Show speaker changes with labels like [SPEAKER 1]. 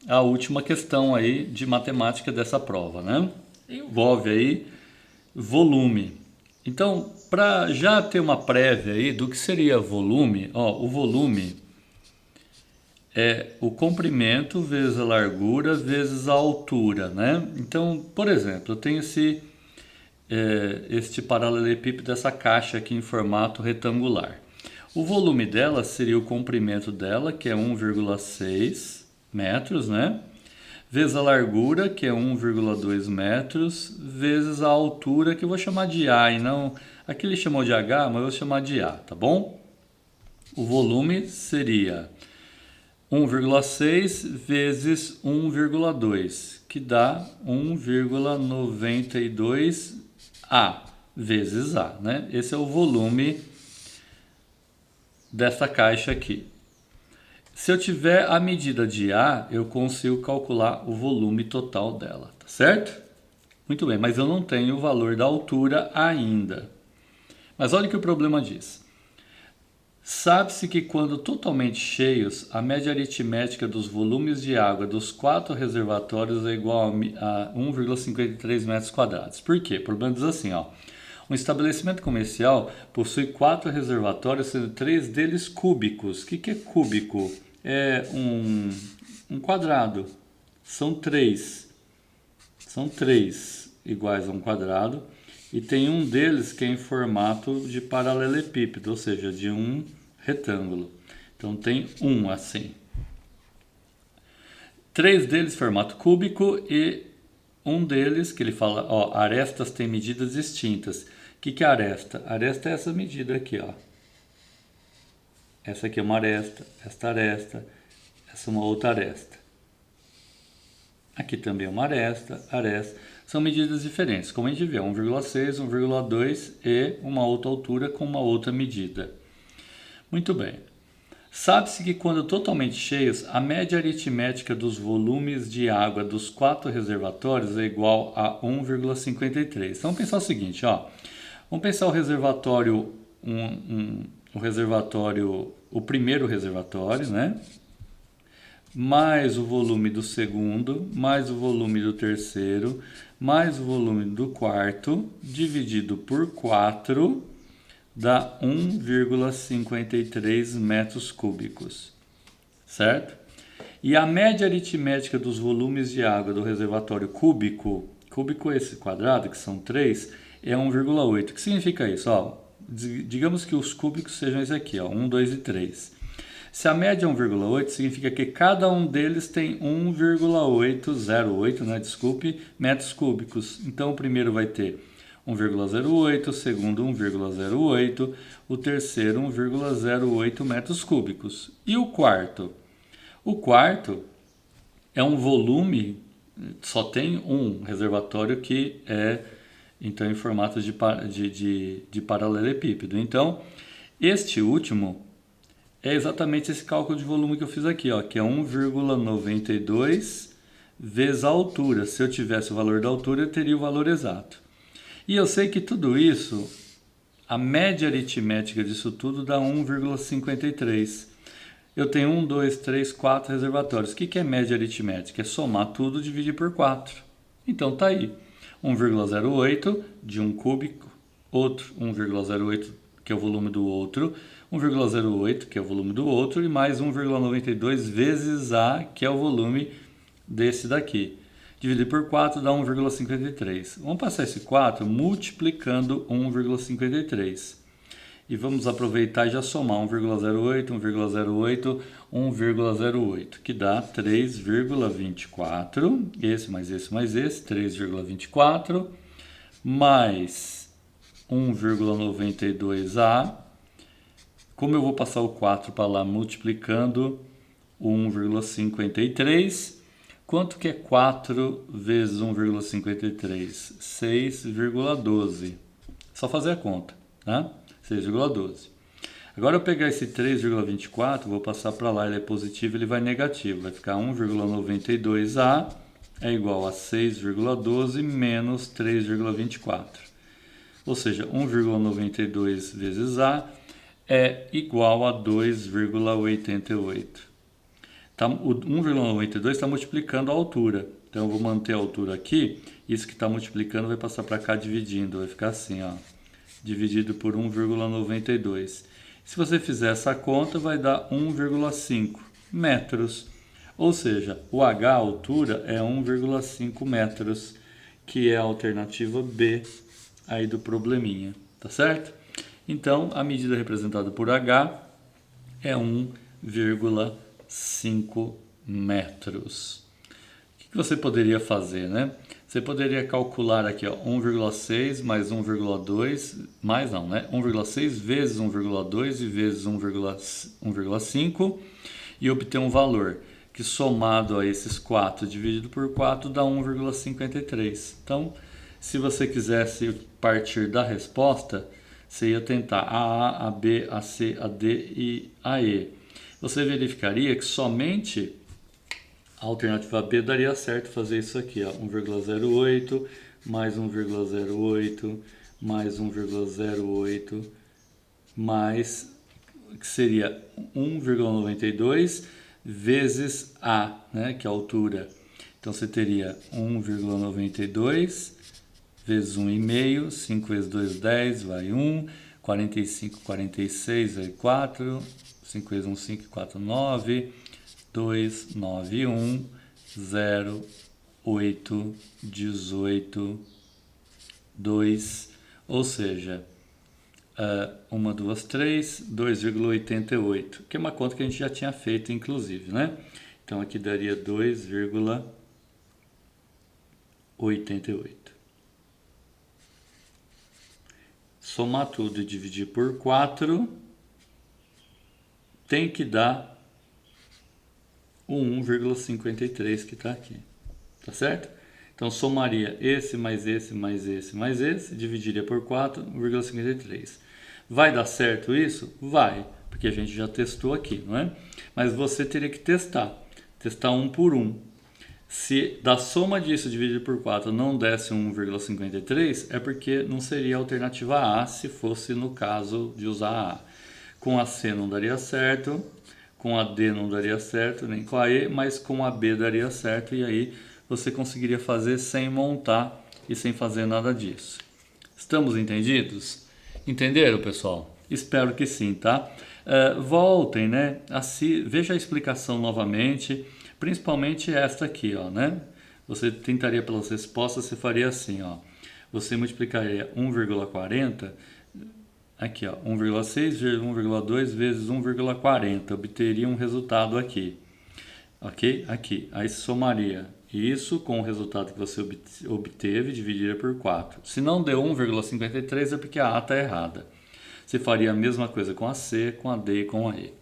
[SPEAKER 1] a última questão aí de matemática dessa prova, né? Envolve aí volume. Então, para já ter uma prévia aí do que seria volume, ó, o volume é o comprimento vezes a largura vezes a altura, né? Então, por exemplo, eu tenho este paralelepípedo dessa caixa aqui em formato retangular. O volume dela seria o comprimento dela, que é 1,6 metros, né? Vezes a largura, que é 1,2 metros, vezes a altura, que eu vou chamar de A, e não... Aqui ele chamou de H, mas eu vou chamar de A, tá bom? O volume seria 1,6 vezes 1,2, que dá 1,92 A vezes A, né? Esse é o volume dessa caixa aqui. Se eu tiver a medida de A, eu consigo calcular o volume total dela, tá certo? Muito bem, mas eu não tenho o valor da altura ainda. Mas olha o que o problema diz. Sabe-se que quando totalmente cheios, a média aritmética dos volumes de água dos 4 reservatórios é igual a 1,53 metros quadrados. Por quê? O problema diz assim, ó. Um estabelecimento comercial possui 4 reservatórios, sendo 3 deles cúbicos. O que é cúbico? É um quadrado. São 3. São 3 iguais a um quadrado. E tem um deles que é em formato de paralelepípedo, ou seja, de um retângulo. Então tem um assim. 3 deles formato cúbico e um deles que ele fala, ó, arestas têm medidas distintas. O que é aresta? Aresta é essa medida aqui, ó. Essa aqui é uma aresta, essa é uma outra aresta. Aqui também é uma aresta. São medidas diferentes. Como a gente vê, 1,6, 1,2 e uma outra altura com uma outra medida. Muito bem. Sabe-se que quando totalmente cheios, a média aritmética dos volumes de água dos 4 reservatórios é igual a 1,53. Então vamos pensar o seguinte, ó. Vamos pensar o reservatório, o primeiro reservatório, né? Mais o volume do segundo, mais o volume do terceiro, mais o volume do quarto, dividido por 4, dá 1,53 metros cúbicos, certo? E a média aritmética dos volumes de água do reservatório cúbico é esse quadrado, que são 3, é 1,8. O que significa isso? Ó, digamos que os cúbicos sejam esse aqui, ó, 1, 2 e 3. Se a média é 1,8, significa que cada um deles tem 1,808, né, desculpe, metros cúbicos. Então o primeiro vai ter 1,08, o segundo 1,08, o terceiro 1,08 metros cúbicos. E o quarto? O quarto é um volume, só tem um reservatório que é então em formato de paralelepípedo. Então, este último é exatamente esse cálculo de volume que eu fiz aqui, ó, que é 1,92 vezes a altura. Se eu tivesse o valor da altura, eu teria o valor exato. E eu sei que tudo isso, a média aritmética disso tudo dá 1,53. Eu tenho 1, 2, 3, 4 reservatórios. O que é média aritmética? É somar tudo e dividir por 4. Então tá aí. 1,08 de um cúbico, outro 1,08 que é o volume do outro, 1,08 que é o volume do outro e mais 1,92 vezes A, que é o volume desse daqui. Dividir por 4 dá 1,53. Vamos passar esse 4 multiplicando 1,53. E vamos aproveitar e já somar 1,08, 1,08, 1,08, que dá 3,24. Esse mais esse mais esse, 3,24, mais 1,92A. Como eu vou passar o 4 para lá multiplicando o 1,53, quanto que é 4 vezes 1,53? 6,12. Só fazer a conta, tá? 6,12. Agora eu pegar esse 3,24, vou passar para lá, ele é positivo, ele vai negativo. Vai ficar 1,92A é igual a 6,12 menos 3,24. Ou seja, 1,92 vezes A é igual a 2,88. O 1,92 está multiplicando a altura. Então eu vou manter a altura aqui. Isso que está multiplicando vai passar para cá dividindo. Vai ficar assim, ó, dividido por 1,92. Se você fizer essa conta, vai dar 1,5 metros. Ou seja, o H, a altura, é 1,5 metros, que é a alternativa B aí do probleminha, tá certo? Então, a medida representada por H é 1,5 metros. O que você poderia fazer, né? Você poderia calcular aqui, ó, 1,6 mais 1,2, mais não, né? 1,6 vezes 1,2 e vezes 1,5 e obter um valor que somado a esses 4 dividido por 4 dá 1,53. Então, se você quisesse partir da resposta, você ia tentar a A, a B, a C, a D e a E. Você verificaria que somente a alternativa B daria certo fazer isso aqui, ó, 1,08 mais 1,08 mais 1,08 mais, que seria 1,92 vezes A, né, que é a altura. Então você teria 1,92 vezes 1,5, 5 vezes 2, 10, vai 1, 45, 46, vai 4, 5 vezes 1, 5, 4, 9, 2, 9, 1, 0, 8, 18, 2, ou seja, 1, 2, 3, 2,88, que é uma conta que a gente já tinha feito, inclusive, né? Então aqui daria 2,88. Somar tudo e dividir por 4 tem que dar o 1,53 que está aqui, tá certo? Então somaria esse mais esse mais esse mais esse, dividiria por 4, 1,53. Vai dar certo isso? Vai, porque a gente já testou aqui, não é? Mas você teria que testar um por um. Se da soma disso dividido por 4 não desse 1,53, é porque não seria a alternativa A se fosse no caso de usar a A. Com a C não daria certo, com a D não daria certo, nem com a E, mas com a B daria certo, e aí você conseguiria fazer sem montar e sem fazer nada disso. Estamos entendidos? Entenderam, pessoal? Espero que sim, tá? Voltem, né? Veja a explicação novamente, principalmente esta aqui, ó, né? Você tentaria pelas respostas, você faria assim, ó. Você multiplicaria 1,40, aqui, ó, 1,6 vezes 1,2 vezes 1,40, obteria um resultado aqui, ok? Aqui, aí somaria isso com o resultado que você obteve, dividiria por 4. Se não deu 1,53 é porque a A está errada. Você faria a mesma coisa com a C, com a D e com a E.